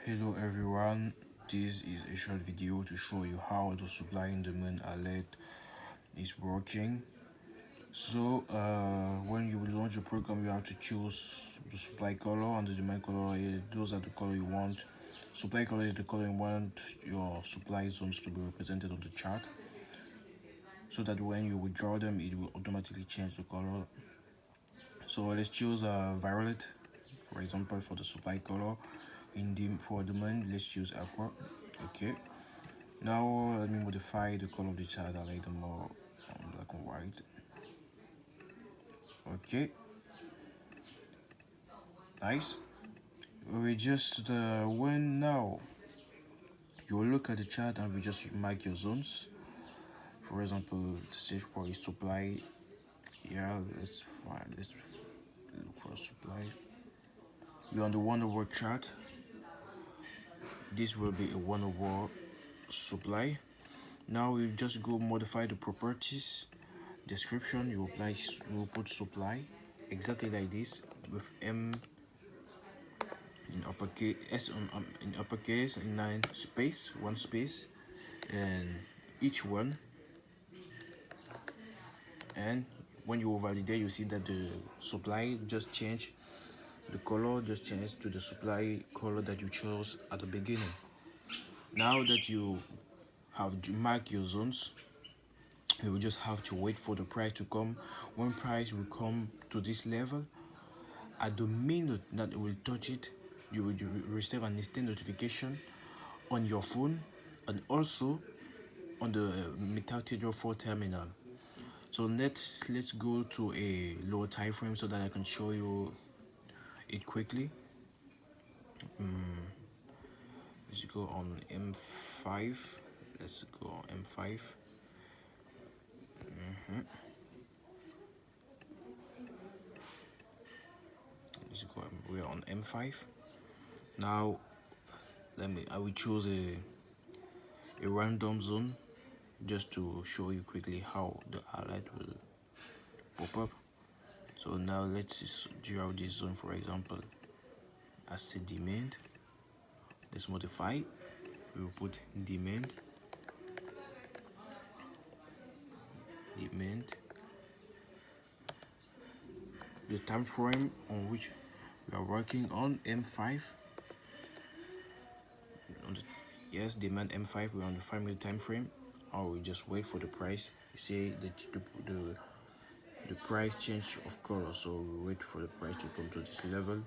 Hello everyone, this is a short video to show you how the supply and demand alert is working. So when you launch a program, you have to choose the supply color and the demand color. Those are the color you want. Supply color is the color you want your supply zones to be represented on the chart, so that when you withdraw them, it will automatically change the color. So let's choose violet, for example, for the supply color. For demand, let's choose aqua. Okay. Now let me modify the color of the chart. I like them more black and white. Okay, nice. We just when now you look at the chart and we just mark your zones. For example, stage 4 is supply. Yeah, let's find. Let's look for supply. You're on the 1 hour chart. This will be a 1 hour supply. Now we just go modify the properties. Description, you apply, you put supply exactly like this with M in uppercase, S in uppercase, in 9 space, 1 space, and each one. And when you validate, you see that the supply just changed, the color just changed to the supply color that you chose at the beginning. Now that you have marked your zones, you will just have to wait for the price to come. When price will come to this level, at the minute that it will touch it, you will receive an instant notification on your phone and also on the MT4 terminal. So let's go to a lower time frame so that I can show you it quickly. Let's go on M5. Let's go on M5. Let's go. We're on M5. Now I will choose a random zone just to show you quickly how the alert will pop up. So now let's draw this zone, for example, as a demand. Let's modify. We will put demand. The time frame on which we are working on M5. Yes, demand M5. We're on the 5 minute time frame. Or we just wait for the price. You see the price change of color, so we wait for the price to come to this level.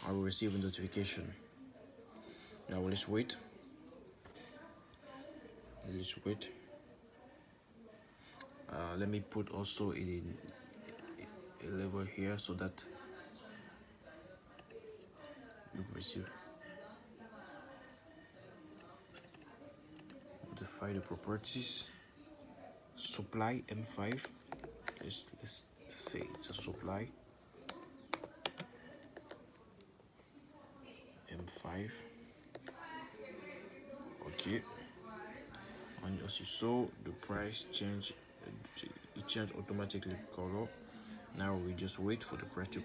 I will receive a notification. Now let's wait. Let me put also a level here so that you receive. Modify the properties. Supply M5. Let's say it's a supply M5. Okay, and as you saw, the price change, it changed automatically color. Now we just wait for the price to